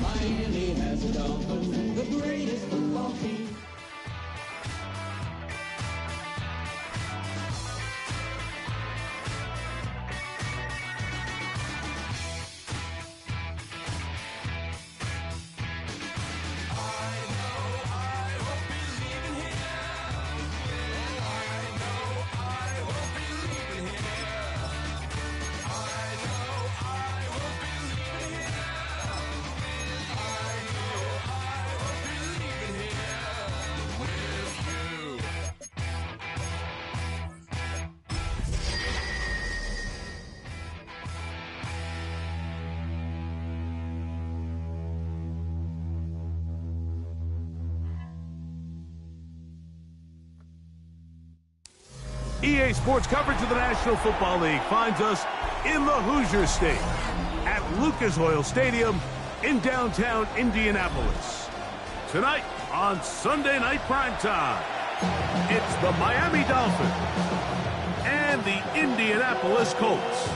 Miami has a Dolphin, the greatest football team. EA Sports coverage of the National Football League finds us in the Hoosier State at Lucas Oil Stadium in downtown Indianapolis. Tonight on Sunday Night Primetime, it's the Miami Dolphins and the Indianapolis Colts.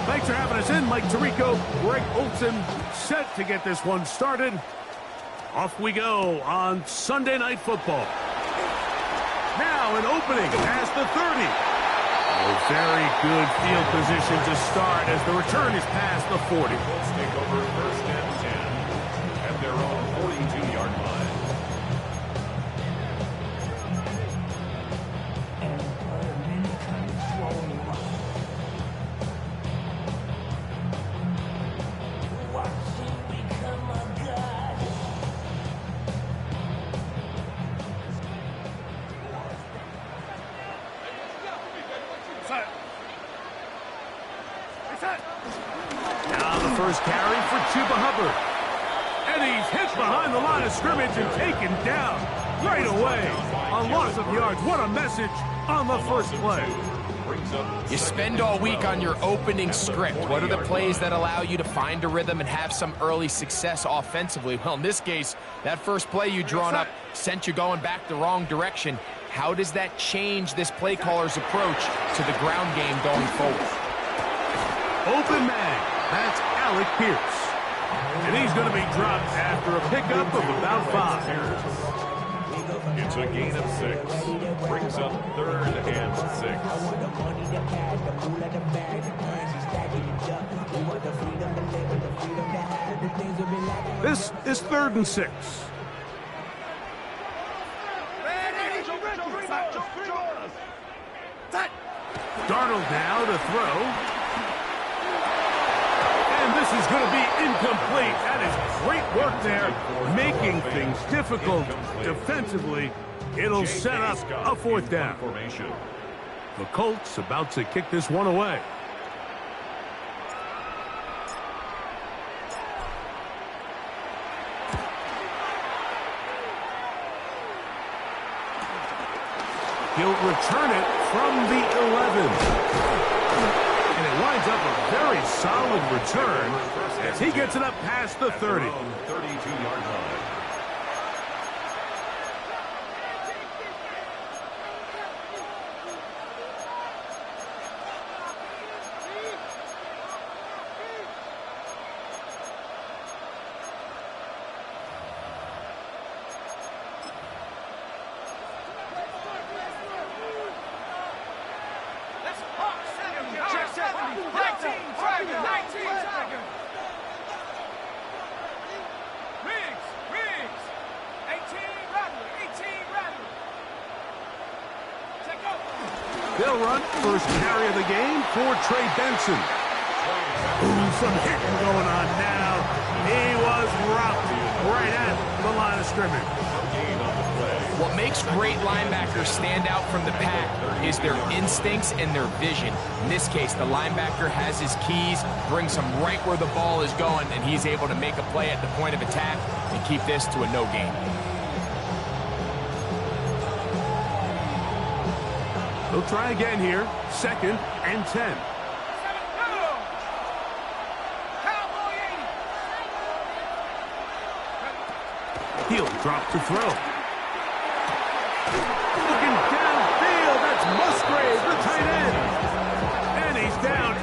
Thanks for having us in. Mike Tirico, Greg Olson, set to get this one started. Off we go on Sunday Night Football. Now an opening past the 30. A very good field position to start as the return is past the 40. Colts take over first and 10 at their own 42-yard line. Now the first carry for Chuba Hubbard. And he's hit behind the line of scrimmage and taken down right away. A loss of yards. What a message on the first play. You spend all week on your opening script. What are the plays that allow you to find a rhythm and have some early success offensively? Well, in this case, that first play you drawn up sent you going back the wrong direction. How does that change this play caller's approach to the ground game going forward? Open man. That's Alec Pierce. And he's going to be dropped after a pickup of about 5. It's a gain of 6. Brings up 3rd and 6. This is 3rd and 6. Darnold now to throw. And this is going to be incomplete. That is great work there, making things difficult defensively. It'll set up a 4th down. The Colts about to kick this one away. He'll return it from the 11. And it winds up a very solid return as he gets it up past the 30. 32-yard line. They'll run first carry of the game for Trey Benson. Ooh, some hitting going on now. He was rocked right at the line of scrimmage. What makes great linebackers stand out from the pack is their instincts and their vision. In this case, the linebacker has his keys, brings him right where the ball is going, and he's able to make a play at the point of attack and keep this to a no gain. They'll try again here. 2nd and 10. He'll drop to throw. Looking downfield. That's Musgrave, the tight end. And he's down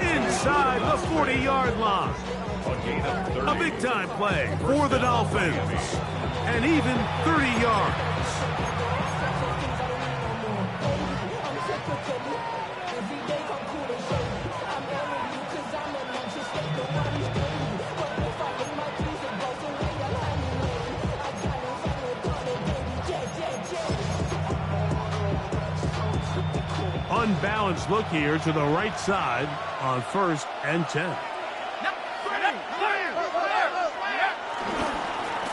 20-yard line. A big-time play for the Dolphins. And even 30 yards. Unbalanced look here to the right side on 1st and 10.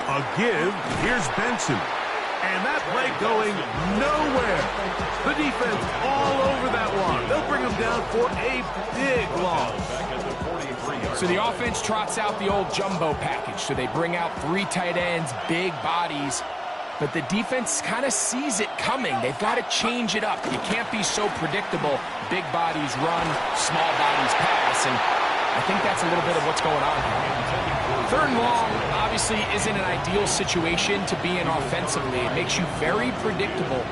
A give. Here's Benson. And that play going nowhere. The defense all over that one. They'll bring him down for a big loss. So the offense trots out the old jumbo package. So they bring out 3 tight ends, big bodies. But the defense kind of sees it coming. They've got to change it up. You can't be so predictable. Big bodies run, small bodies pass. And I think that's a little bit of what's going on here. 3rd and long obviously isn't an ideal situation to be in offensively. It makes you very predictable,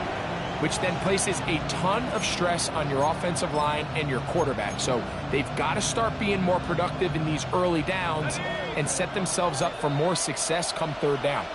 which then places a ton of stress on your offensive line and your quarterback. So they've got to start being more productive in these early downs and set themselves up for more success come 3rd down.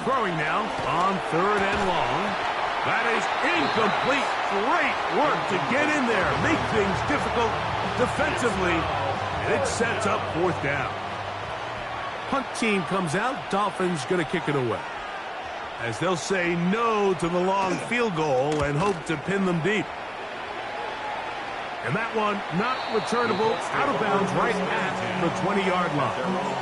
Throwing now on 3rd and long. That is incomplete. Great work to get in there. Make things difficult defensively. And it sets up 4th down. Punt team comes out. Dolphins going to kick it away, as they'll say no to the long field goal and hope to pin them deep. And that one not returnable, out of bounds right at the 20-yard line.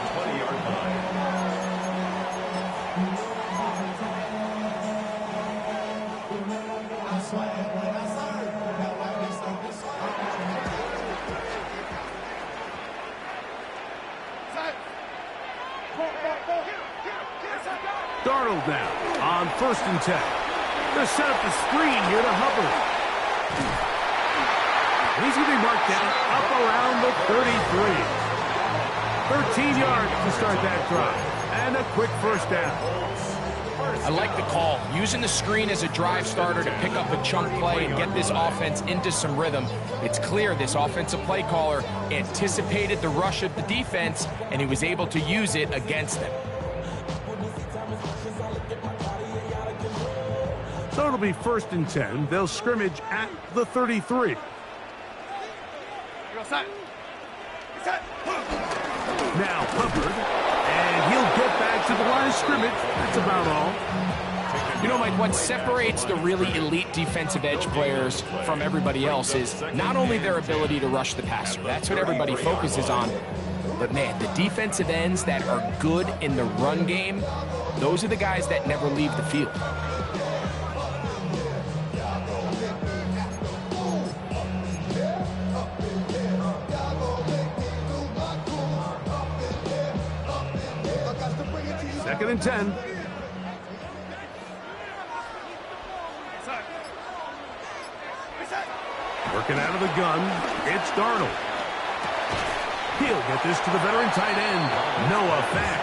Darnold now on 1st and 10. They set up the screen here to Hubbard. And he's going to be marked down up around the 33. 13 yards to start that drive. And a quick 1st down. I like the call. Using the screen as a drive starter to pick up a chunk play and get this offense into some rhythm. It's clear this offensive play caller anticipated the rush of the defense, and he was able to use it against them. So it'll be 1st and 10. They'll scrimmage at the 33. Now Hubbard, and he'll get back to the line of scrimmage. That's about all. You know, Mike, what separates the really elite defensive edge players from everybody else is not only their ability to rush the passer. That's what everybody focuses on. But, man, the defensive ends that are good in the run game, those are the guys that never leave the field. Second and 10. Working out of the gun, it's Darnold. He'll get this to the veteran tight end, Noah Fant.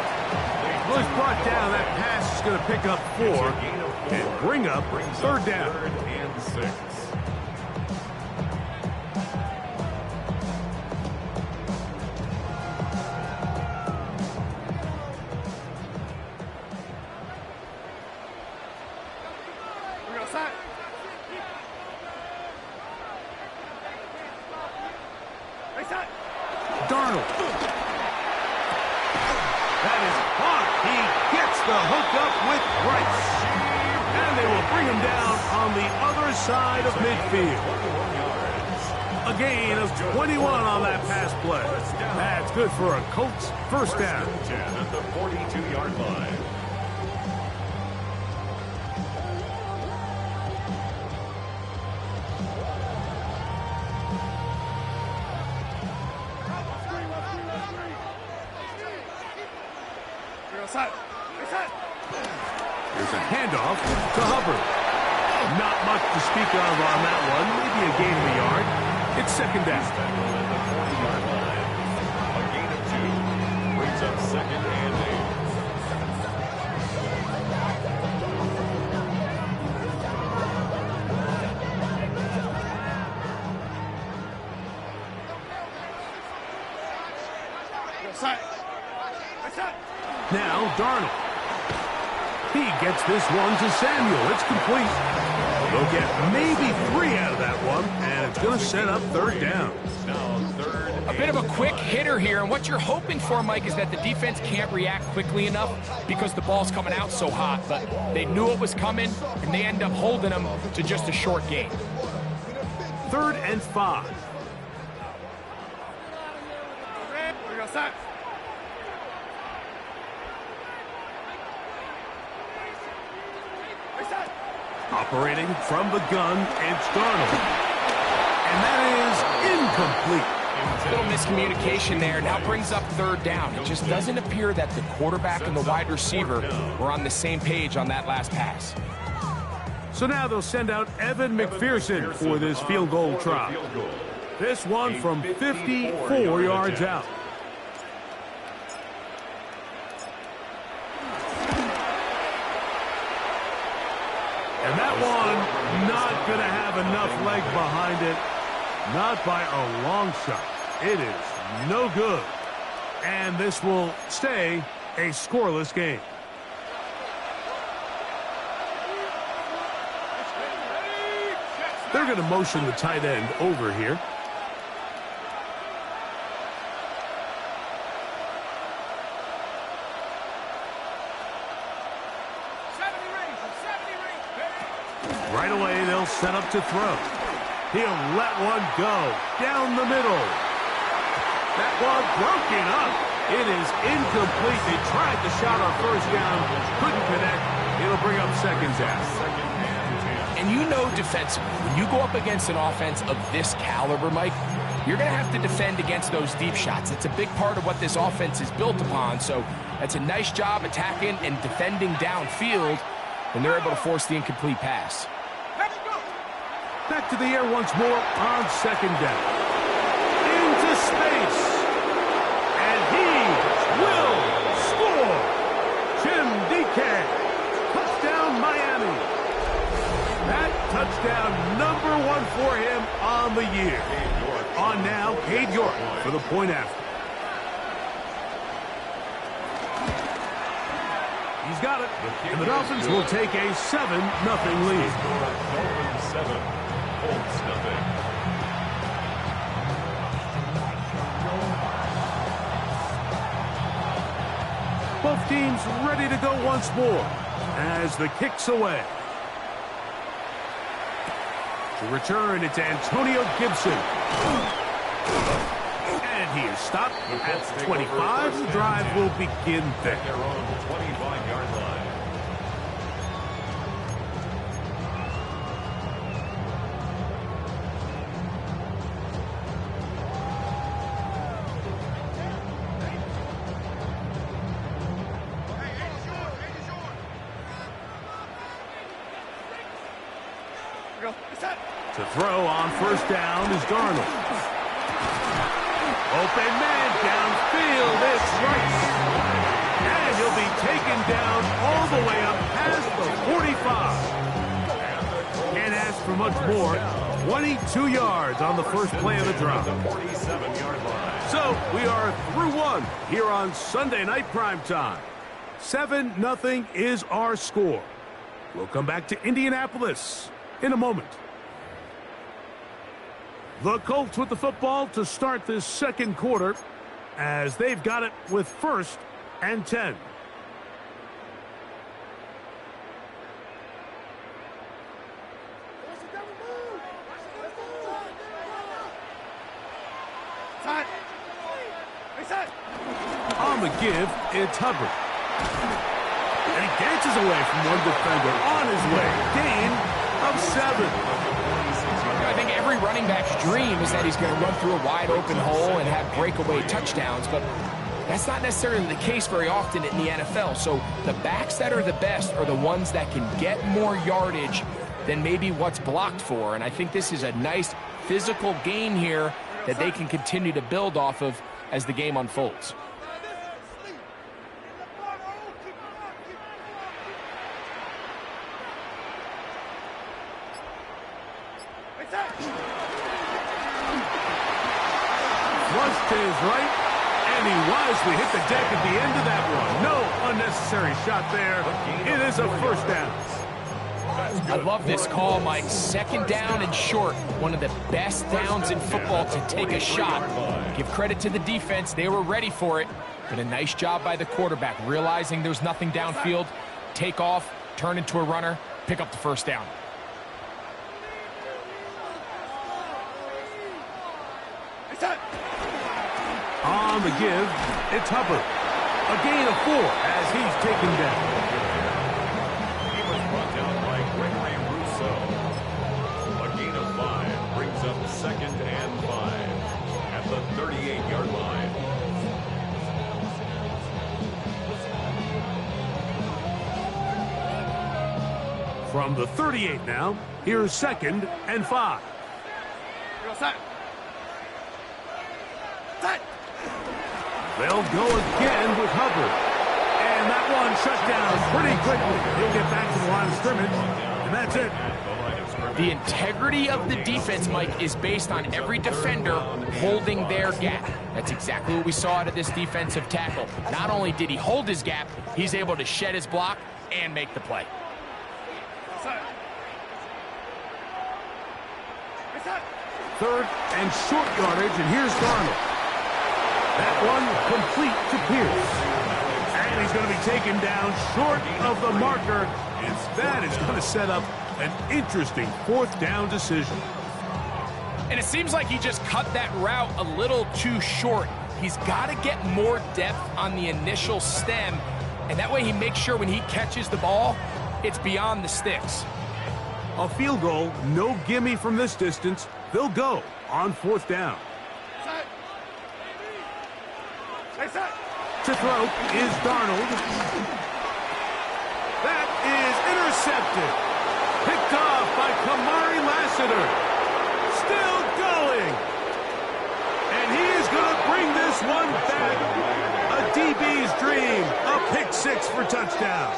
Well, he's brought down. That pass is going to pick up 4 and bring up 3rd down. 3rd and 6. Darnold. That is hot. He gets the hook up with Rice. And they will bring him down on the other side of midfield. A gain of 21 on that pass play. That's good for a Colts 1st down. 10 at the 42-yard line. Here's a handoff to Hubbard. Not much to speak of on that one. Maybe a gain of a yard. It's second down. At the 40-yard line. A gain of 2 brings up second and 8. Now Darnold. He gets this one to Samuel. It's complete. They'll get maybe 3 out of that one, and it's going to set up third down. Now third. A bit of a quick hitter here, and what you're hoping for, Mike, is that the defense can't react quickly enough because the ball's coming out so hot, but they knew it was coming, and they end up holding them to just a short gain. 3rd and 5. Operating from the gun, it's Darnold. And that is incomplete. Little miscommunication there. Now brings up third down. It just doesn't appear that the quarterback and the wide receiver were on the same page on that last pass. So now they'll send out Evan McPherson for this field goal try. This one from 54 yards out. And that one not going to have enough leg behind it. Not by a long shot. It is no good. And this will stay a scoreless game. They're going to motion the tight end over here. Right away, they'll set up to throw. He'll let one go down the middle. That one broken up. It is incomplete. They tried the shot on first down, couldn't connect. It'll bring up second down. And you know defensively, when you go up against an offense of this caliber, Mike, you're going to have to defend against those deep shots. It's a big part of what this offense is built upon. So that's a nice job attacking and defending downfield, and they're able to force the incomplete pass. Back to the air once more on second down. Into space. And he will score. Jim DK. Touchdown, Miami. That touchdown #1 for him on the year. On now, Cade York for the point after. He's got it. And the Dolphins will take a 7-0 lead. Dolphins 7, Colts nothing. Both teams ready to go once more as the kick's away. To return, it's Antonio Gibson. And he is stopped at 25. The drive will begin there. Their own 25-yard line. To throw on first down is Darnold. Open man downfield. It's Rice. And he'll be taken down all the way up past the 45. Can't ask for much more. 22 yards on the first play of the drive. The 47-yard line. So we are through one here on Sunday Night Primetime. 7-0 is our score. We'll come back to Indianapolis in a moment. The Colts with the football to start this second quarter as they've got it with 1st and 10. On the give, it's Hubbard. And he dances away from one defender on his way. Gain of 7. I think every running back's dream is that he's going to run through a wide open hole and have breakaway touchdowns, but that's not necessarily the case very often in the NFL. So the backs that are the best are the ones that can get more yardage than maybe what's blocked for, and I think this is a nice physical gain here that they can continue to build off of as the game unfolds. Flushed to his right, and he wisely hit the deck at the end of that one. No unnecessary shot there. It is a first down. I love this call, Mike. Second down and short. One of the best downs in football to take a shot. Give credit to the defense. They were ready for it. But a nice job by the quarterback, realizing there's nothing downfield. Take off, turn into a runner, pick up the first down. On the give, it's Hubbard. A gain of 4 as he's taken down. He was brought down by Gregory Rousseau. A gain of 5 brings up second and 5 at the 38-yard line. From the 38 now, here's second and 5. They'll go again with Hubbard. And that one shut down pretty quickly. He'll get back to the line of scrimmage, and that's it. The integrity of the defense, Mike, is based on every defender holding their gap. That's exactly what we saw out of this defensive tackle. Not only did he hold his gap, he's able to shed his block and make the play. Third and short yardage, and here's Darnold. That one complete to Pierce. And he's going to be taken down short of the marker. And that is going to set up an interesting fourth down decision. And it seems like he just cut that route a little too short. He's got to get more depth on the initial stem, and that way he makes sure when he catches the ball, it's beyond the sticks. A field goal, no gimme from this distance. They'll go on fourth down. To throw is Darnold. That is intercepted. Picked off by Kamari Lassiter. Still going. And he is going to bring this one back. A DB's dream. A pick 6 for touchdown.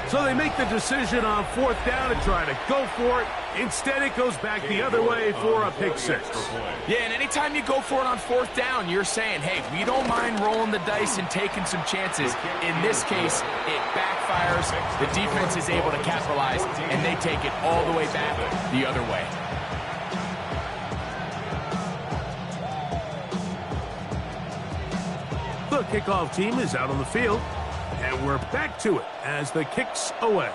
So they make the decision on fourth down to try to go for it. Instead, it goes back the other way for a pick 6. Yeah, and anytime you go for it on fourth down, you're saying, hey, we don't mind rolling the dice and taking some chances. In this case, it backfires. The defense is able to capitalize, and they take it all the way back the other way. The kickoff team is out on the field, and we're back to it as the kick's away.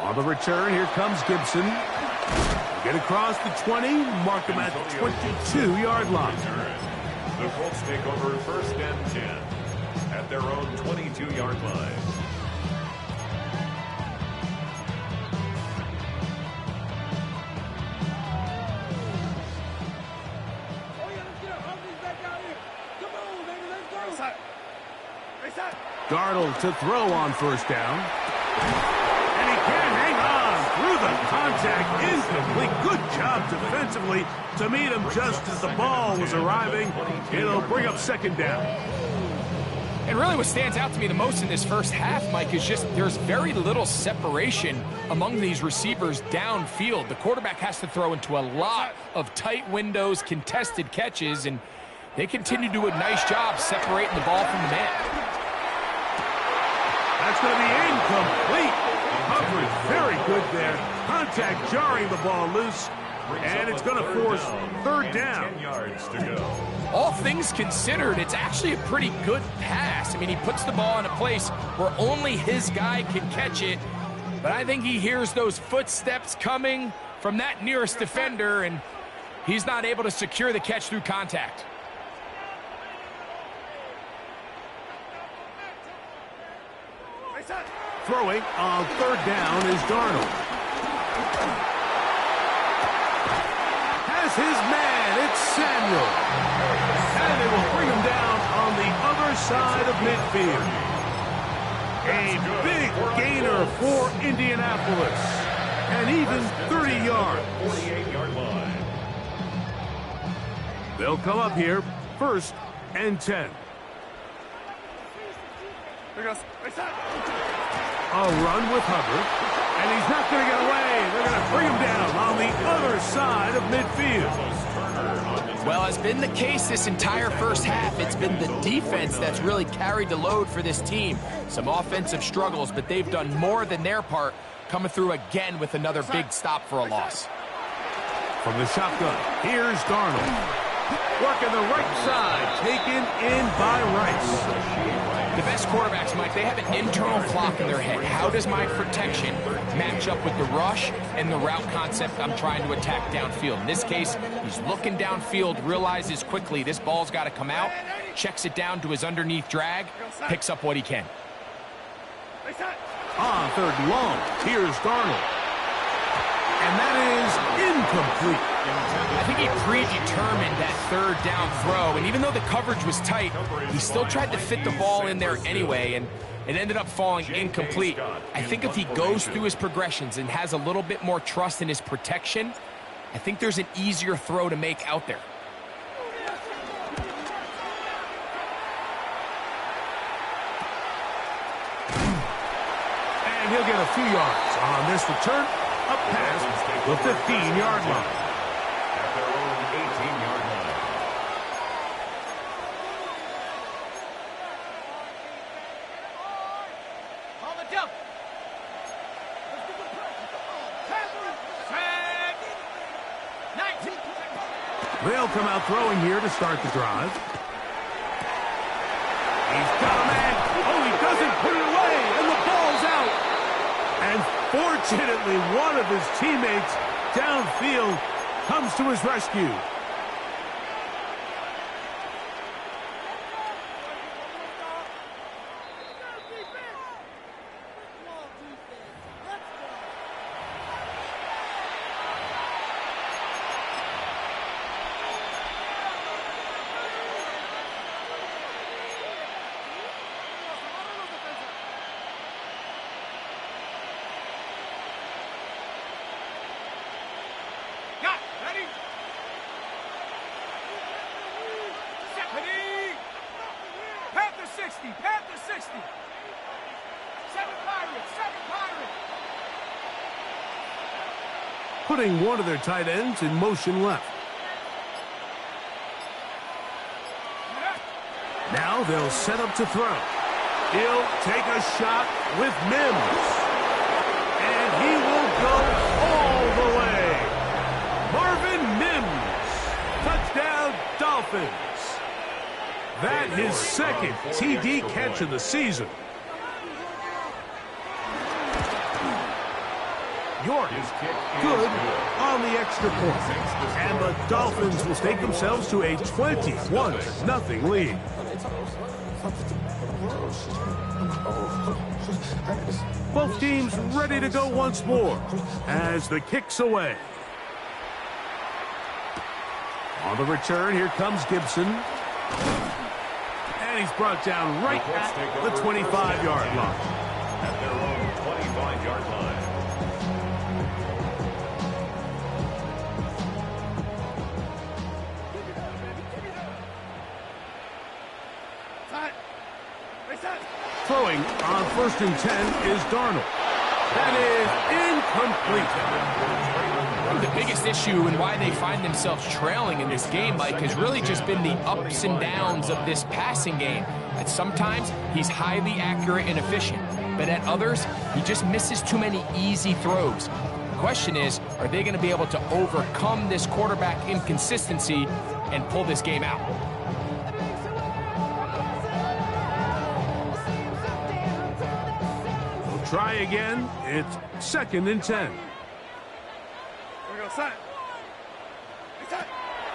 On the return, here comes Gibson. Get across the 20, mark him at the 22-yard line. The Colts take over first and 10 at their own 22-yard line. Darnold to throw on first down. And he can hang on through the contact. Incomplete. Good job defensively to meet him just as the ball was arriving. It'll bring up second down. And really what stands out to me the most in this first half, Mike, is just there's very little separation among these receivers downfield. The quarterback has to throw into a lot of tight windows, contested catches, and they continue to do a nice job separating the ball from the man. That's going to be incomplete. Coverage very good there. Contact jarring the ball loose. And it's going to force third down. 10 yards to go. All things considered, it's actually a pretty good pass. I mean, he puts the ball in a place where only his guy can catch it. But I think he hears those footsteps coming from that nearest defender, and he's not able to secure the catch through contact. Throwing on third down is Darnold. Has his man, it's Samuel. And they will bring him down on the other side of midfield. A big gainer for Indianapolis. an even 30 yards. 48-yard line. They'll come up here, 1st and 10. A run with Hubbard, and he's not going to get away. They're going to bring him down on the other side of midfield. Well, as been the case this entire first half, it's been the defense that's really carried the load for this team. Some offensive struggles, but they've done more than their part, coming through again with another big stop for a loss. From the shotgun, here's Darnold. Working the right side, taken in by Rice. The best quarterbacks, Mike, they have an internal clock in their head. How does my protection match up with the rush and the route concept I'm trying to attack downfield? In this case, he's looking downfield, realizes quickly this ball's got to come out, checks it down to his underneath drag, picks up what he can. On 3rd and long, here's Darnold. And that is incomplete. I think he predetermined that 3rd down throw, and even though the coverage was tight, he still tried to fit the ball in there anyway, and it ended up falling incomplete. I think if he goes through his progressions and has a little bit more trust in his protection, I think there's an easier throw to make out there. And he'll get a few yards on this return, up past the 15-yard line. At their own 18-yard line. On the jump. They'll come out throwing here to start the drive. He's got a man. Oh, he doesn't put it away, and the ball's out. And fortunately, one of his teammates downfield comes to his rescue. Panther 60. 7 Pirates. Putting one of their tight ends in motion left. Now they'll set up to throw. He'll take a shot with Mims. And he will go all the way. Marvin Mims. Touchdown, Dolphins. That his 2nd TD catch of the season. York good on the extra point. And the Dolphins will take themselves to a 21-0 lead. Both teams ready to go once more as the kick's away. On the return, here comes Gibson. And he's brought down right at the 25-yard line. At their own 25-yard line. Throwing on 1st and 10 is Darnold. That is incomplete. The biggest issue and why they find themselves trailing in this game, Mike, has really just been the ups and downs of this passing game. And sometimes he's highly accurate and efficient, but at others, he just misses too many easy throws. The question is, are they going to be able to overcome this quarterback inconsistency and pull this game out? We'll try again. It's 2nd and 10.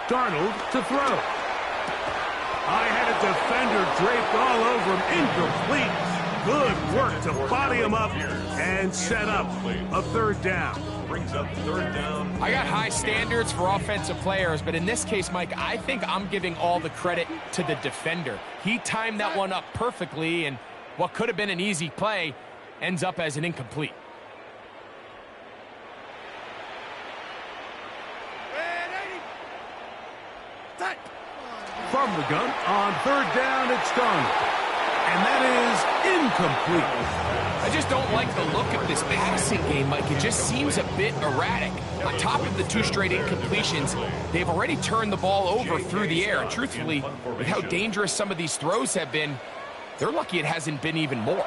Darnold to throw. I had a defender draped all over him. Incomplete. Good work to body him up and set up a 3rd down. Brings up 3rd down. I got high standards for offensive players, but in this case, Mike, I think I'm giving all the credit to the defender. He timed that one up perfectly, and what could have been an easy play ends up as an incomplete. From the gun, on third down, it's done. And that is incomplete. I just don't like the look of this passing game, Mike. It just seems a bit erratic. On top of the 2 straight incompletions, they've already turned the ball over through the air. And truthfully, with how dangerous some of these throws have been, they're lucky it hasn't been even more.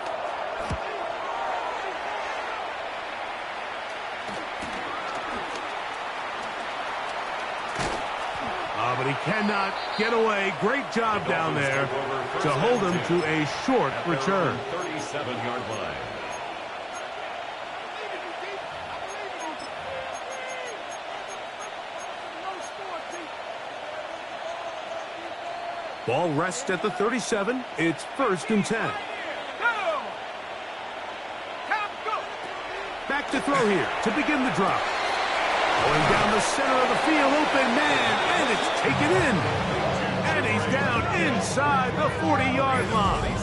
But he cannot get away. Great job down there to hold him to a short return. 37-yard line. Ball rests at the 37. It's 1st and 10. Back to throw here to begin the drop. Going down the center of the field, open man, and it's taken in. And he's down inside the 40-yard line.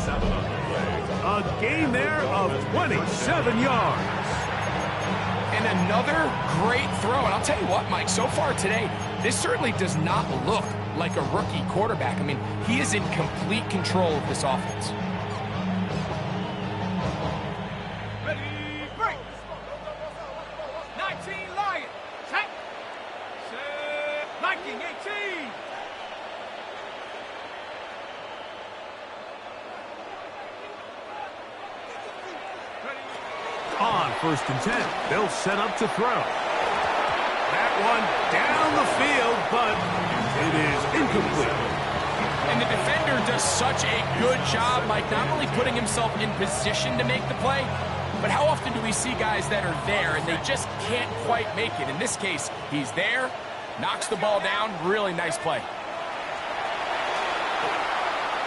A gain there of 27 yards. And another great throw. And I'll tell you what, Mike, so far today, this certainly does not look like a rookie quarterback. I mean, he is in complete control of this offense. On 1st and 10, they'll set up to throw. That one down the field, but it is incomplete. And the defender does such a good job, Mike, not only putting himself in position to make the play, but how often do we see guys that are there and they just can't quite make it? In this case, he's there, knocks the ball down, really nice play.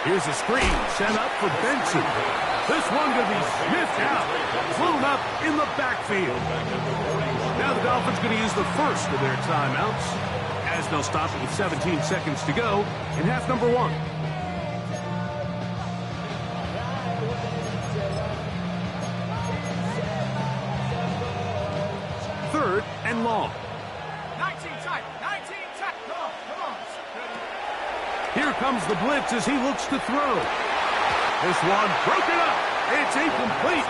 Here's a screen set up for Benson. This one going to be sniffed out, thrown up in the backfield. Now the Dolphins going to use the first of their timeouts as they'll stop it with 17 seconds to go in half number 1. Third and long. 19 tight, 19 tight. Come on. Here comes the blitz as he looks to throw. This one broken up. It's incomplete.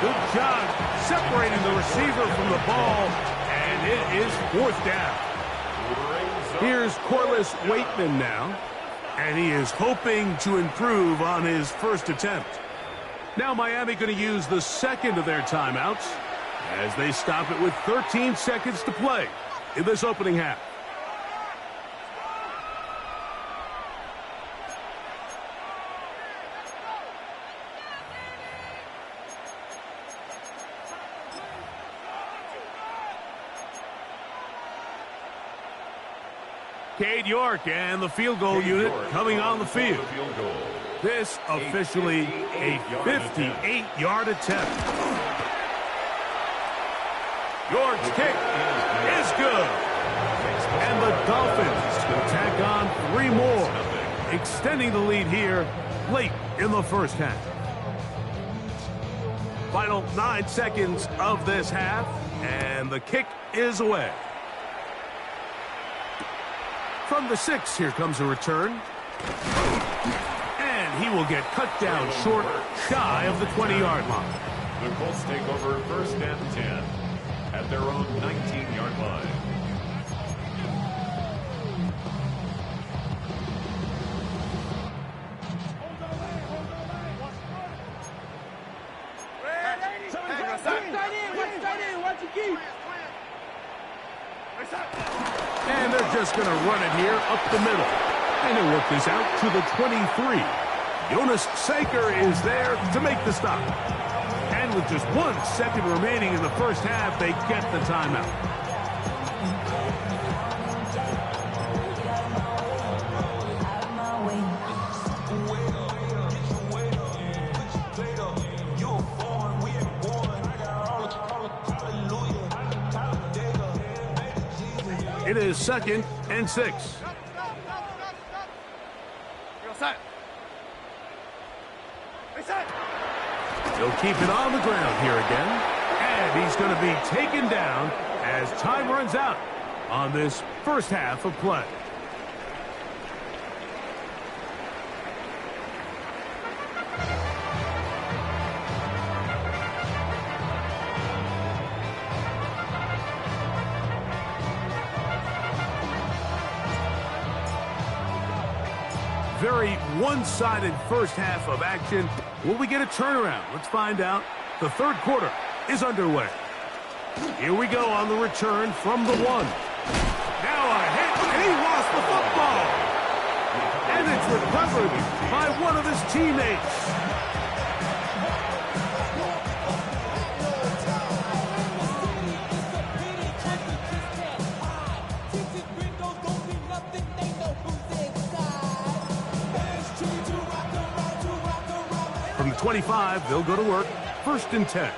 Good job separating the receiver from the ball, and it is 4th down. Here's Corliss Waitman now, and he is hoping to improve on his first attempt. Now Miami going to use the second of their timeouts as they stop it with 13 seconds to play in this opening half. Cade York and the field goal unit coming on the field. This officially a 58-yard attempt. York's kick is good. And the Dolphins will tack on 3 more, extending the lead here late in the first half. Final 9 seconds of this half, and the kick is away. From the 6, here comes a return. And he will get cut down short, shy of the 20-yard line. The Colts take over 1st and 10 at their own 19-yard line. And they're just going to run it here up the middle. And he'll work this out to the 23. Jonas Saker is there to make the stop. And with just 1 second remaining in the first half, they get the timeout. It is 2nd and 6. He'll keep it on the ground here again. And he's going to be taken down as time runs out on this first half of play. very one-sided first half of action. Will we get a turnaround? Let's find out. The third quarter is underway. Here we go on the return from the one. Now a hit, and he lost the football. And it's recovered by one of his teammates. From the 25, they'll go to work. 1st and 10.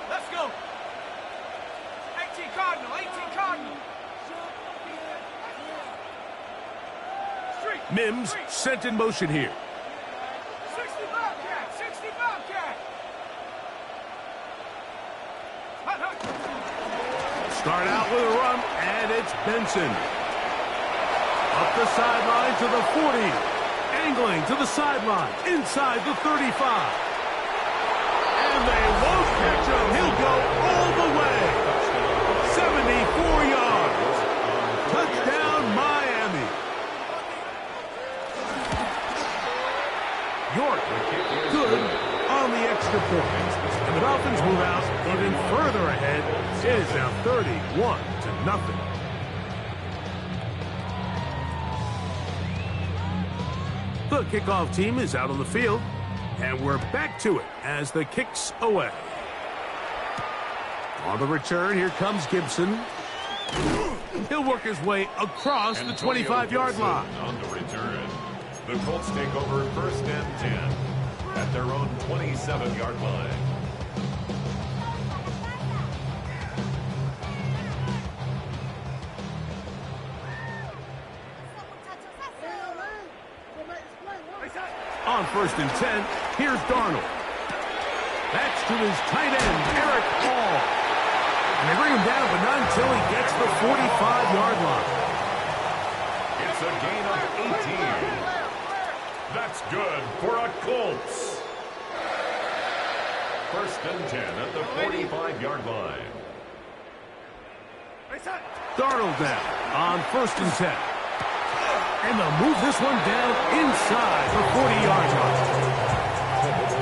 Let's go. 18 Cardinal, 18 Cardinal. Mims sent in motion here. 60 Bobcat, 60 Bobcat. Start out with a run, and it's Benson. Up the sideline to the 40. Angling to the sideline, inside the 35. And they won't catch him. He'll go all the way. 74 yards. Touchdown, Miami. York, good on the extra point. And the Dolphins move out even further ahead. It is now 31-0. The kickoff team is out on the field, and we're back to it as the kick's away. On the return, here comes Gibson. He'll work his way across the 25-yard line. On the return, the Colts take over 1st and 10 at their own 27-yard line. On 1st and 10, here's Darnold. That's to his tight end, Eric Hall. And they bring him down, but not until he gets the 45-yard line. It's a gain of 18. That's good for a Colts. 1st and 10 at the 45-yard line. Darnold now on 1st and 10. And they'll move this one down inside the 40-yard line.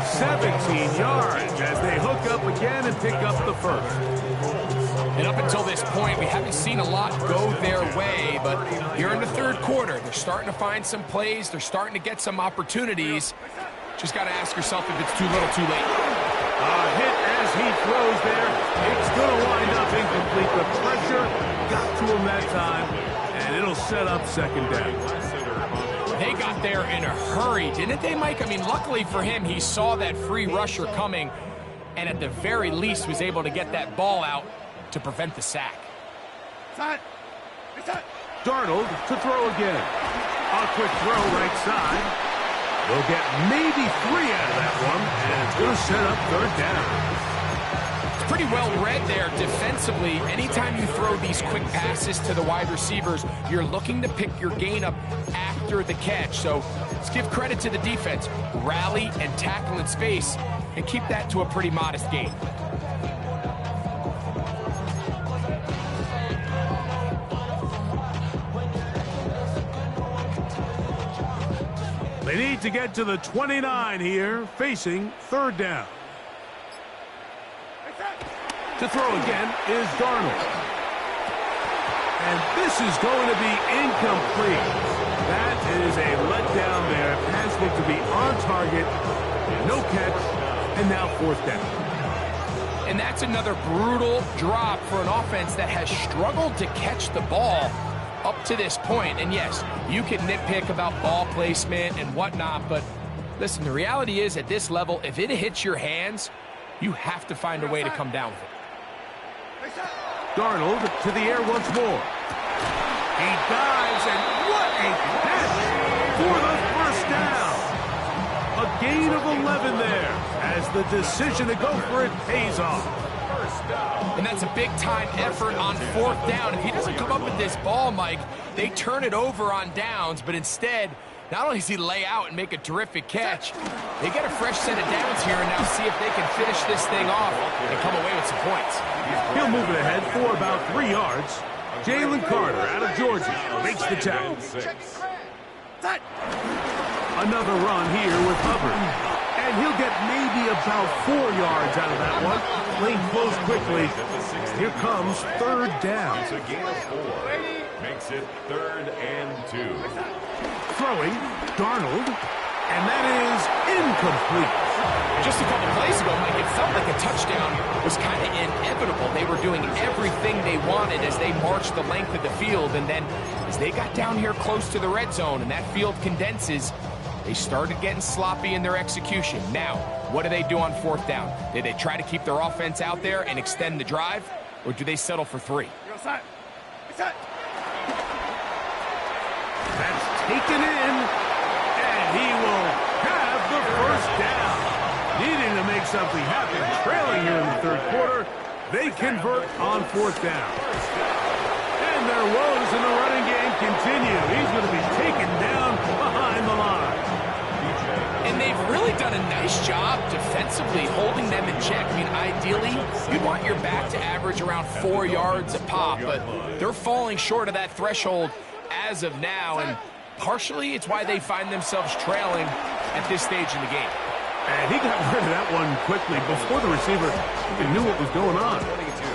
17 yards as they hook up again and pick up the first. And up until this point, we haven't seen a lot go their way, but here in the third quarter, they're starting to find some plays. They're starting to get some opportunities. Just got to ask yourself if it's too little, too late. A hit as he throws there. It's going to wind up incomplete. The pressure got to him that time, and it'll set up 2nd down. They got there in a hurry, didn't they, Mike? I mean, luckily for him, he saw that free rusher coming, and at the very least was able to get that ball out to prevent the sack. Darnold to throw again. A quick throw right side. They'll get maybe 3 out of that one, and it's going to set up 3rd down. It's pretty well read there defensively. Anytime you throw these quick passes to the wide receivers, you're looking to pick your gain up after the catch. So let's give credit to the defense. Rally and tackle in space and keep that to a pretty modest gain. They need to get to the 29 here, facing 3rd down. To throw again is Darnold. And this is going to be incomplete. That is a letdown there. Pass looked to be on target. No catch. And now 4th down. And that's another brutal drop for an offense that has struggled to catch the ball up to this point. And yes, you can nitpick about ball placement and whatnot, but listen, the reality is at this level, if it hits your hands, you have to find a way to come down with it. Darnold to the air once more. He dives, and what a catch for the 1st down. A gain of 11 there as the decision to go for it pays off. And that's a big-time effort on 4th down. If he doesn't come up with this ball, Mike, they turn it over on downs, but instead, not only does he lay out and make a terrific catch, they get a fresh set of downs here and now see if they can finish this thing off and come away with some points. He'll move it ahead for about 3 yards. Jalen Carter out of Georgia makes the tackle. Another run here with Hubbard. And he'll get maybe about 4 yards out of that one. Lane closed quickly. Here comes third down. It's a gain of 4. Makes it 3rd and 2. Throwing, Darnold. And that is incomplete. Just a couple plays ago, Mike, it felt like a touchdown was kind of inevitable. They were doing everything they wanted as they marched the length of the field. And then as they got down here close to the red zone and that field condenses, they started getting sloppy in their execution. Now, what do they do on 4th down? Do they try to keep their offense out there and extend the drive? Or do they settle for 3? That's taken in. And he will have the first down. Needing to make something happen, trailing here in the 3rd quarter, they convert on 4th down. And their woes in the running game continue. He's going to be taken down behind the line. And they've really done a nice job defensively holding them in check. I mean, ideally, you'd want your back to average around 4 yards a pop, but they're falling short of that threshold as of now, and partially it's why they find themselves trailing at this stage in the game. And he got rid of that one quickly before the receiver even knew what was going on.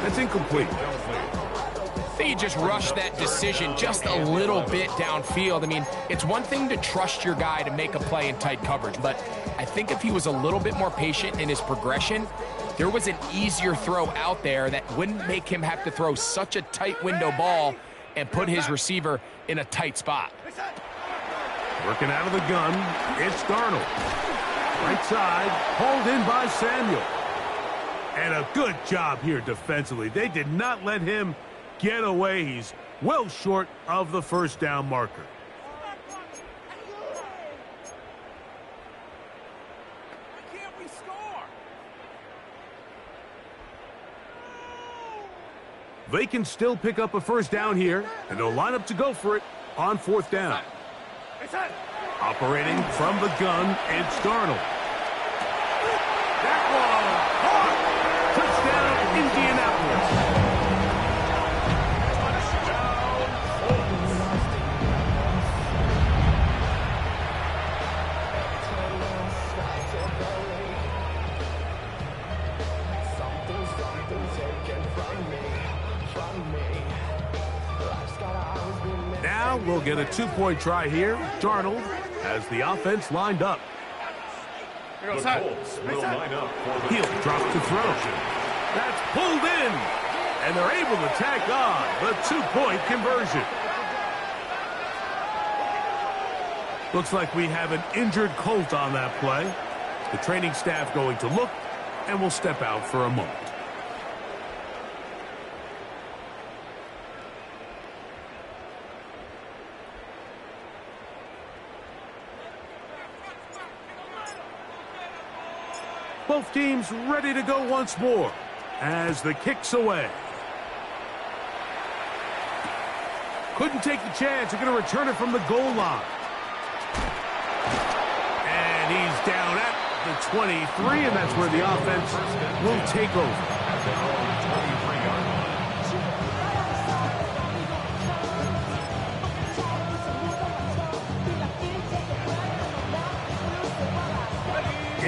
That's incomplete. I think he just rushed that decision just a little bit downfield. I mean, it's one thing to trust your guy to make a play in tight coverage, but I think if he was a little bit more patient in his progression, there was an easier throw out there that wouldn't make him have to throw such a tight window ball and put his receiver in a tight spot. Working out of the gun, it's Darnold. Right side, hauled in by Samuel. And a good job here defensively. They did not let him get away. He's well short of the first down marker. Why can't we score? They can still pick up a first down here, and they'll line up to go for it on 4th down. Operating from the gun, it's Darnold. That one, touchdown, Indianapolis. Now we'll get a 2-point try here. Darnold has the offense lined up. The Colts will line up for the He'll drop to throw. That's pulled in. And they're able to tack on the 2-point conversion. Looks like we have an injured Colt on that play. The training staff going to look, and will step out for a moment. Both teams ready to go once more as the kick's away. Couldn't take the chance. They're going to return it from the goal line. And he's down at the 23, and that's where the offense will take over.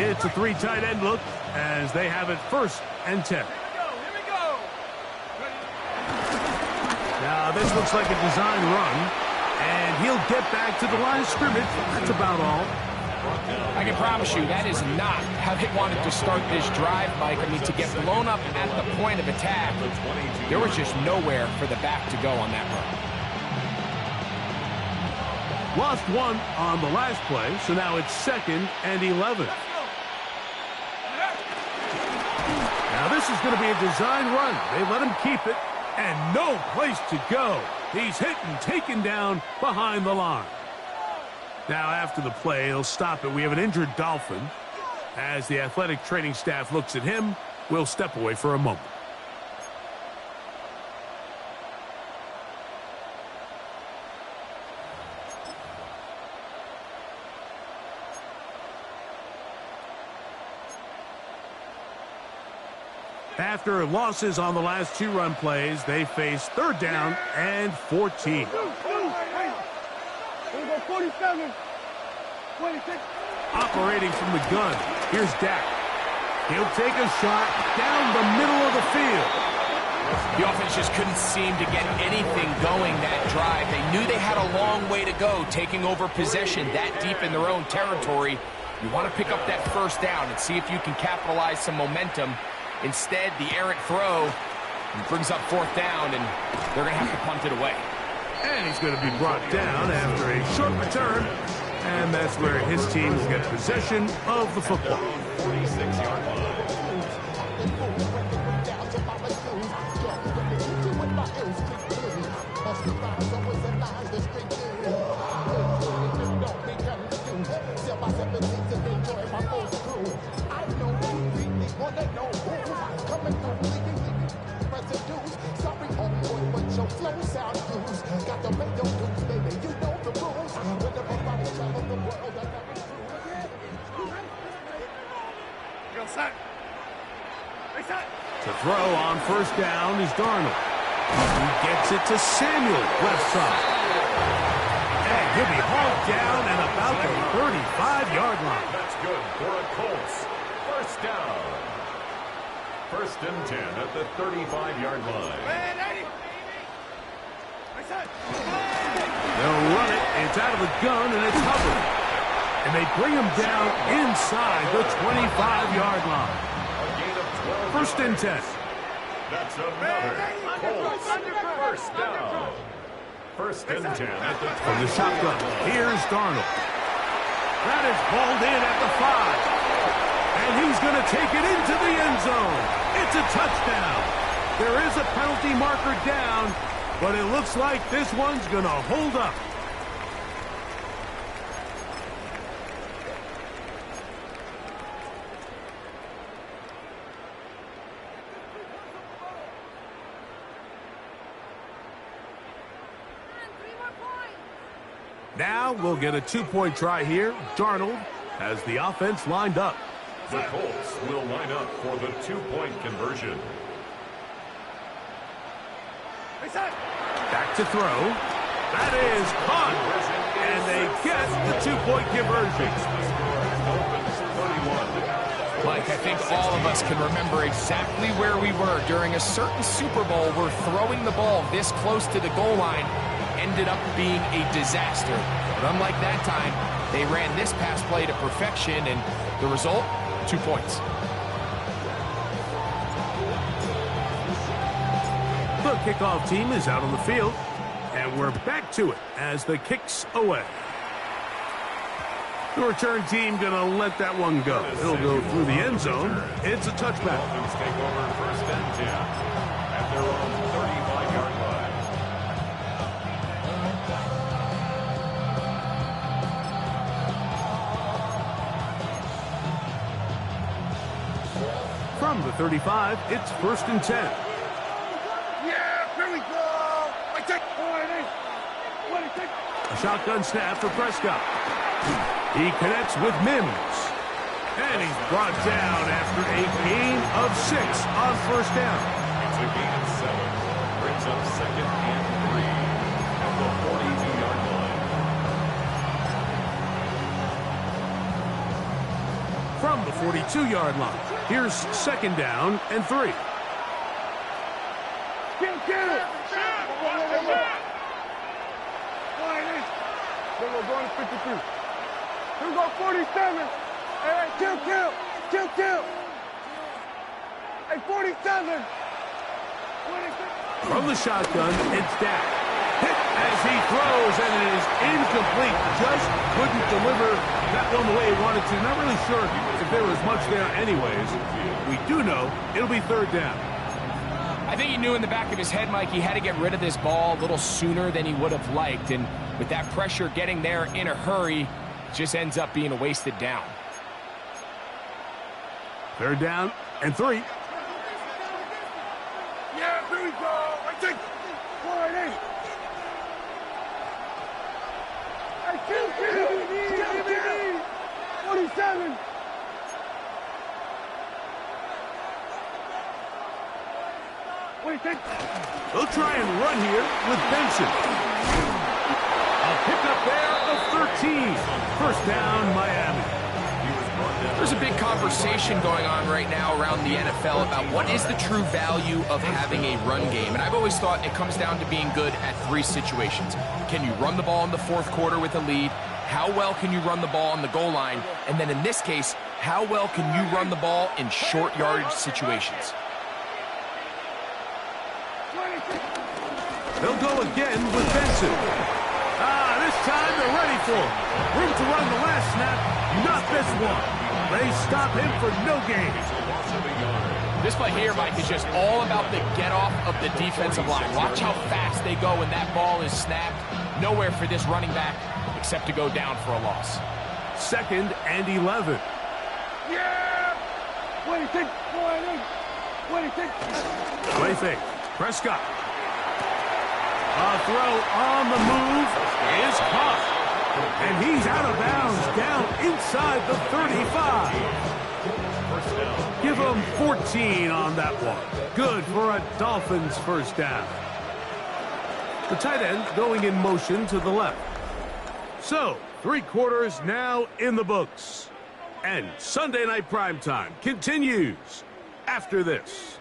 It's a 3 tight end look as they have it 1st and 10. Here we go. Now this looks like a design run, and he'll get back to the line of scrimmage. That's about all. I can promise you that is not how they wanted to start this drive, Mike. I mean, to get blown up at the point of attack, there was just nowhere for the back to go on that run. Lost 1 on the last play, so now it's 2nd and 11. Now this is going to be a design run. They let him keep it, and no place to go. He's hit and taken down behind the line. Now after the play, he'll stop it. We have an injured Dolphin. As the athletic training staff looks at him, we'll step away for a moment. After losses on the last 2 run plays, they face 3rd down and 14. Operating from the gun, here's Dak. He'll take a shot down the middle of the field. The offense just couldn't seem to get anything going that drive. They knew they had a long way to go, taking over possession that deep in their own territory. You want to pick up that first down and see if you can capitalize some momentum. Instead, the errant throw brings up fourth down, and they're going to have to punt it away. And he's going to be brought down after a short return. And that's where his team will get possession of the football. 46-yard line. To throw on first down is Darnold. He gets it to Samuel, left side. And he'll be hauled down at about the 35-yard line. That's good for a Colts. First down. First and 10 at the 35-yard line. They'll run it. It's out of the gun, and it's Hubbard. And they bring him down inside the 25-yard line. First and 10. That's another Colts. First down. First and 10 at the From the shotgun, here's Darnold. That is balled in at the 5. And he's going to take it into the end zone. It's a touchdown. There is a penalty marker down, but it looks like this one's going to hold up. Now we'll get a two-point try here. Darnold has the offense lined up. The Colts will line up for the two-point conversion. Back to throw. That is caught. And they get the two-point conversion. Mike, I think all of us can remember exactly where we were during a certain Super Bowl where throwing the ball this close to the goal line ended up being a disaster. But unlike that time, they ran this pass play to perfection, and the result, 2 points. The kickoff team is out on the field, and we're back to it as the kick's away. The return team going to let that one go. It'll go through the end zone. It's a touchback. Dolphins take over first and 10 at their own 35-yard line. From the 35, it's first and 10. Yeah, here we go. A shotgun snap for Prescott. He connects with Mims. And he's brought down after a gain of 6 on first down. It's a gain of 7. Brings up second and 3 at the 42-yard line. From the 42-yard line, here's second down and 3. We're going to 53. Here we go, 47. Hey, kill. Hey, 47. From the shotgun, it's Dak. Hit as he throws, and it is incomplete. Just couldn't deliver that one the way he wanted to. Not really sure if there was much there anyways. We do know it'll be third down. I think he knew in the back of his head, Mike, he had to get rid of this ball a little sooner than he would have liked. And with that pressure getting there in a hurry, it just ends up being a wasted down. Third down and 3. Yeah, here we go. I take 48. Hey, kill. 47. Wait, They'll try and run here with Benson. A Pickup there of 13. First down, Miami. There's a big conversation going on right now around the NFL about what is the true value of having a run game. And I've always thought it comes down to being good at three situations. Can you run the ball in the fourth quarter with a lead? How well can you run the ball on the goal line? And then in this case, how well can you run the ball in short yardage situations? They'll go again with Benson. This time they're ready for him. Room to run the last snap, not this one. They stop him for no gain. This play here, Mike, is just all about the get-off of the defensive line. Watch how fast they go when that ball is snapped. Nowhere for this running back except to go down for a loss. 2nd and 11. Yeah! What do you think? What do you think? Play fake. Prescott. A throw on the move is caught. And he's out of bounds down inside the 35. Give him 14 on that one. Good for a Dolphins first down. The tight end going in motion to the left. So, 3 quarters now in the books. And Sunday Night Primetime continues after this.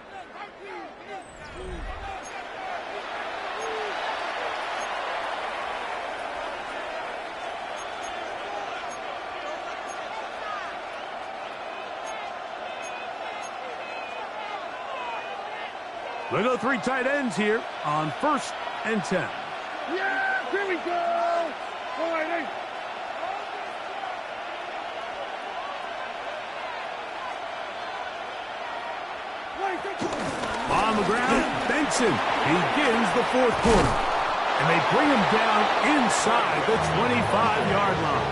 They go 3 tight ends here on 1st and 10. Yeah! Here we go! All right, hey. On the ground, Benson begins the 4th quarter. And they bring him down inside the 25-yard line.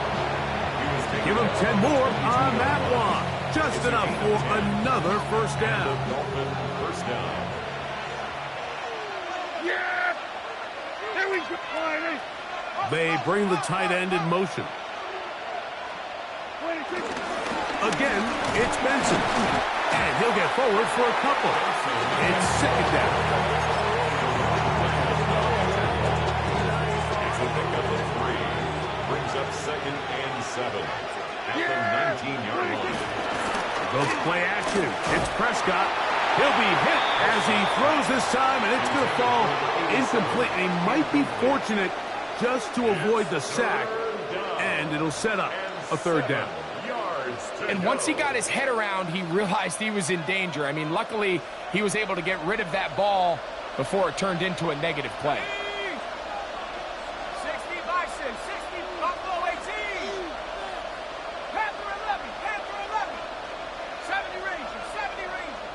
Give him 10 more on that one. Just enough for another first down. First down. Yeah! Here we go! All right, hey. They bring the tight end in motion. Again, it's Benson. And he'll get forward for a couple. It's 2nd down. It's a pickup of 3. Brings up 2nd and 7 at the 19-yard line. Both play action. It's Prescott. He'll be hit as he throws this time, and it's going to fall incomplete. And he might be fortunate just to avoid the sack, and it'll set up a 3rd down. And once he got his head around, he realized he was in danger. I mean, luckily, he was able to get rid of that ball before it turned into a negative play. 60 Bison, 60 Buffalo 18. Panther 11, Panther 11. 70 Rangers, 70 Rangers.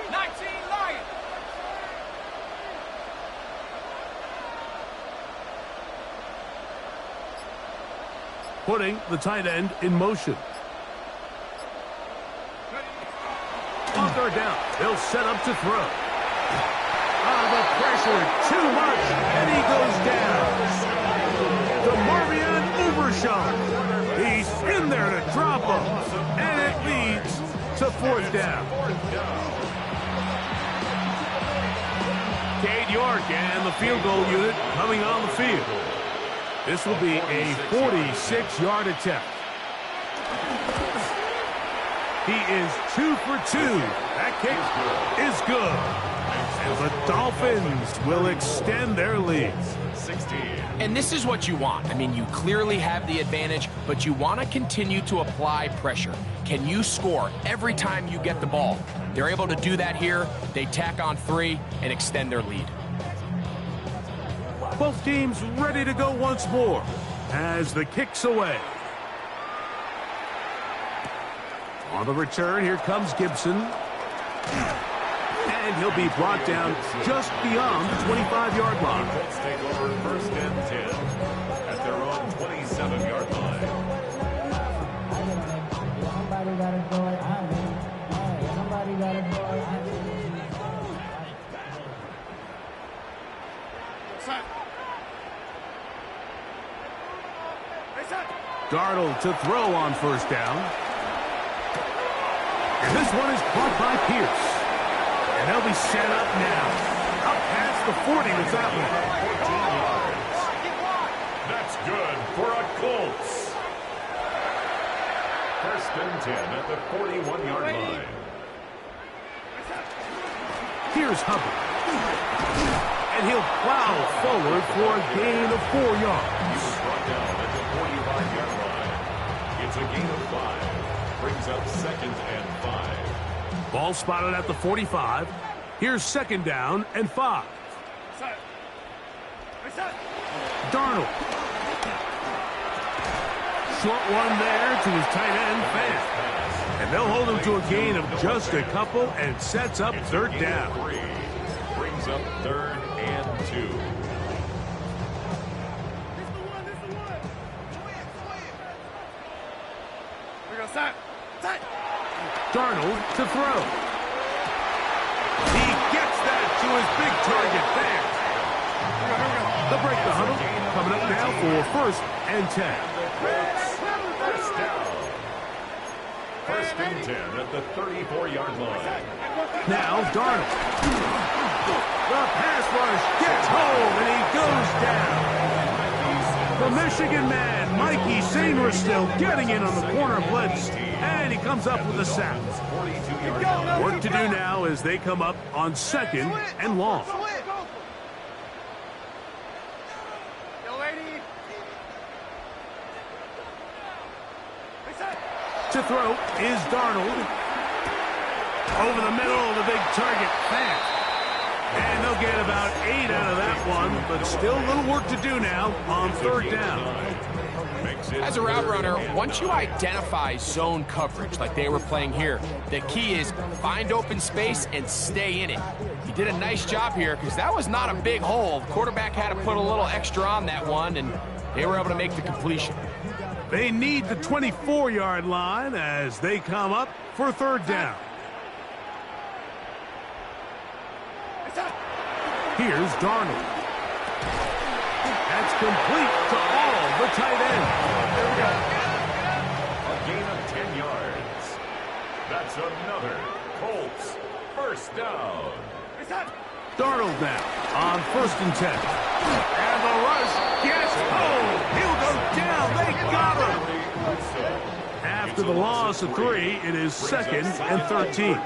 19 Lions. Putting the tight end in motion. On 3rd down, they'll set up to throw. The pressure, too much, and he goes down. DeMarvion Overshown. He's in there to drop him, and it leads to 4th down. Cade York and the field goal unit coming on the field. This will be a 46-yard attempt. He is 2 for 2. That kick is good. And the Dolphins will extend their lead. 16. And this is what you want. I mean, you clearly have the advantage, but you want to continue to apply pressure. Can you score every time you get the ball? They're able to do that here. They tack on 3 and extend their lead. Both teams ready to go once more as the kick's away. On the return, here comes Gibson. And he'll be brought down just beyond the 25-yard line. Let's take over 1st and 10 at their own 27-yard line. Somebody got to go it. Somebody got to go it. Darnold to throw on 1st down. And this one is caught by Pierce. And they'll be set up now. Up past the 40 with that one. and 10 at the 41-yard line. Here's Hubbard. And he'll plow forward for a gain of 4 yards. He was brought down at the 45-yard line. It's a gain of 5. Brings up 2nd and 5. Ball spotted at the 45. Here's 2nd down and 5. Darnold. Short one there to his tight end, Fan. And they'll hold him to a gain of just a couple and sets up 3rd down. 3. Brings up 3rd and 2. Darnold to throw. He gets that to his big target there. They'll break the huddle. Coming up now for 1st and 10. First down. 1st and 10 at the 34-yard line. Now Darnold. The pass rush gets home and he goes down. The Michigan man, Mikey Sainristil, still getting in on the corner blitz. And he comes up with a sack. Work to do now as they come up on 2nd and long. To throw is Darnold. Over the middle, the big target, Fant. And they'll get about 8 out of that one, but still a little work to do now on 3rd down. As a route runner, once you identify zone coverage like they were playing here, the key is find open space and stay in it. He did a nice job here because that was not a big hole. The quarterback had to put a little extra on that one, and they were able to make the completion. They need the 24-yard line as they come up for 3rd down. Here's Darnold. That's complete to all the tight ends. A gain of 10 yards. That's another Colts 1st down. Darnold now on 1st and 10. And the rush gets home. He'll go down. They got him. After the loss of 3, it is 2nd and 13.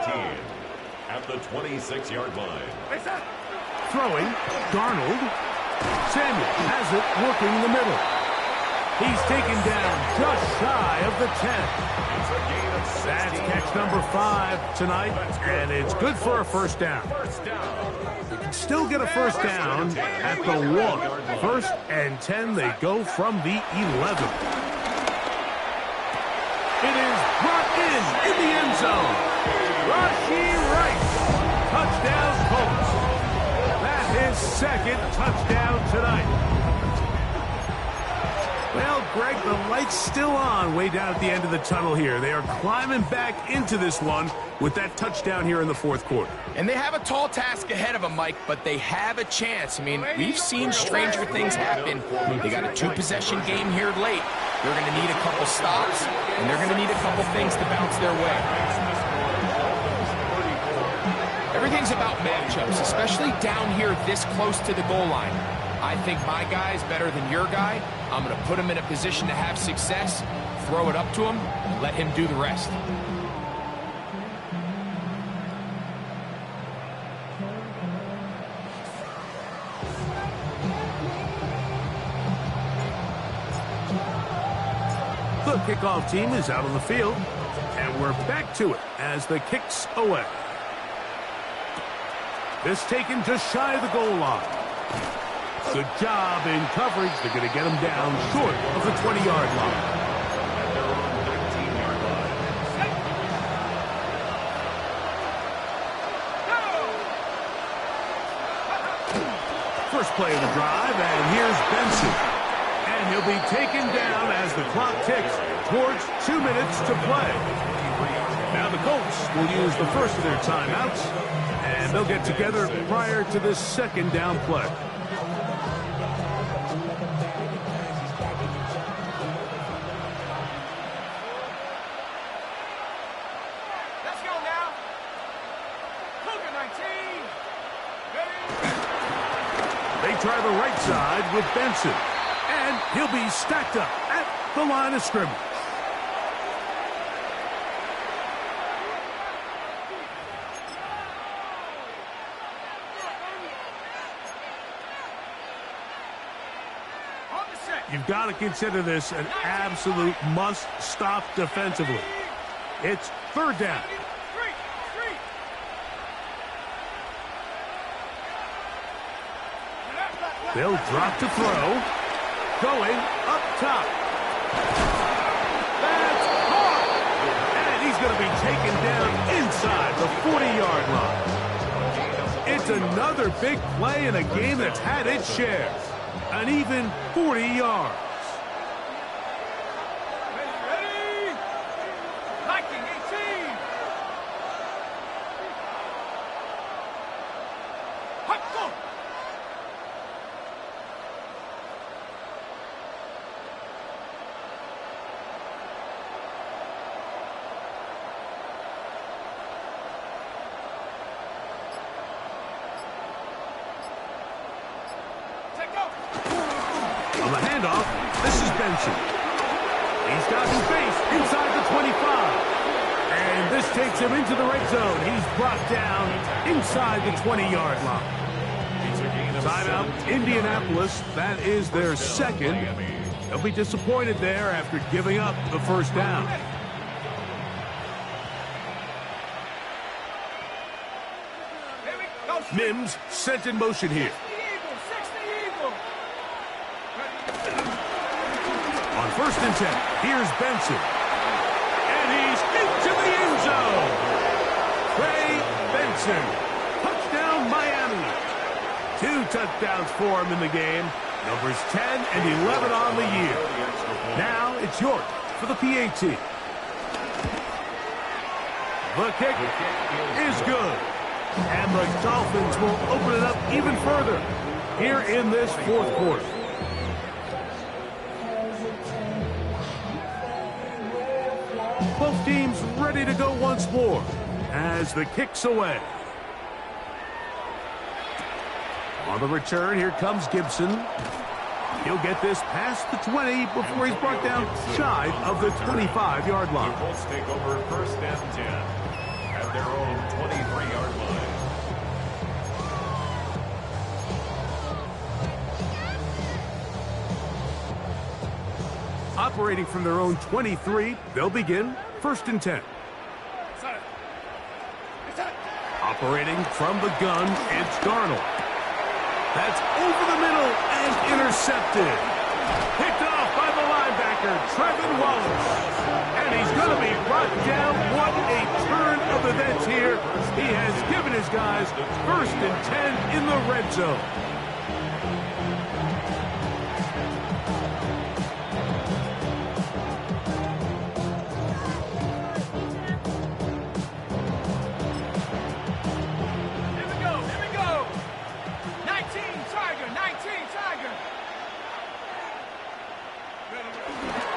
At the 26-yard line. Throwing, Darnold. Samuel has it working in the middle. He's taken down just shy of the 10. That's catch number 5 tonight, and it's good for a 1st down. You can still get a 1st down at the 1. 1st and 10, they go from the 11. It is brought in the end zone. Rashee Rice, touchdown Colts. That's his 2nd touchdown tonight. Well, Greg, the light's still on way down at the end of the tunnel here. They are climbing back into this one with that touchdown here in the 4th quarter. And they have a tall task ahead of them, Mike, but they have a chance. I mean, we've seen stranger things happen. They got a 2-possession game here late. They're going to need a couple stops, and they're going to need a couple things to bounce their way. Everything's about matchups, especially down here this close to the goal line. I think my guy is better than your guy. I'm going to put him in a position to have success, throw it up to him, and let him do the rest. The kickoff team is out on the field, and we're back to it as the kick's away. This taken just shy of the goal line. Good job in coverage. They're going to get him down short of the 20-yard line. At their own 19-yard line. First play of the drive, and here's Benson. And he'll be taken down as the clock ticks towards 2 minutes to play. Now the Colts will use the first of their timeouts, and they'll get together prior to this 2nd down play. Try the right side with Benson. And he'll be stacked up at the line of scrimmage. You've got to consider this an absolute must-stop defensively. It's third down. They'll drop to throw. Going up top. That's caught. And he's going to be taken down inside the 40-yard line. It's another big play in a game that's had its share. An even 40 yards. Ready? Viking 18. Hop, go. On the handoff, this is Benson. He's got his base inside the 25. And this takes him into the red zone. He's brought down inside the 20-yard line. Timeout, Indianapolis. That is their second. They'll be disappointed there after giving up the first down. Here we go. Mims sent in motion here. 60 Eagle. On 1st and 10, here's Benson. And he's into the end zone. Trey Benson. Touchdown, Miami. 2 touchdowns for him in the game. Numbers 10 and 11 on the year. Now it's York for the PAT. The kick is good. And the Dolphins will open it up even further here in this fourth quarter. Both teams ready to go once more as the kick's away. On the return, here comes Gibson. He'll get this past the 20 before he's brought down shy of the 25-yard line. The Colts take over 1st and 10 at their own 23-yard line. Operating from their own 23, they'll begin 1st and 10. Operating from the gun, it's Darnold. That's over the middle and intercepted. Picked off by the linebacker, Trevin Wallace. And he's going to be brought down. What a turn of events here. He has given his guys 1st and 10 in the red zone.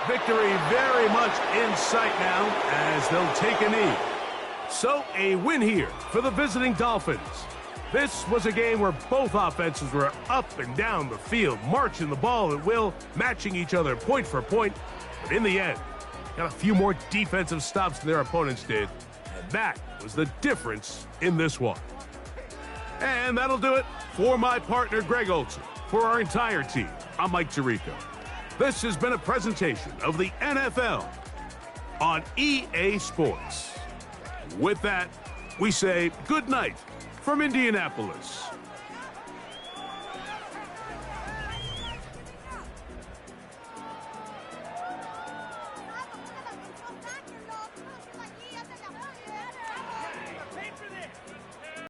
Victory very much in sight now as they'll take a knee. So a win here for the visiting Dolphins. This was a game where both offenses were up and down the field, marching the ball at will, matching each other point for point. But in the end, got a few more defensive stops than their opponents did. And that was the difference in this one. And that'll do it for my partner, Greg Olson. For our entire team, I'm Mike Tirico. This has been a presentation of the NFL on EA Sports. With that, we say good night from Indianapolis.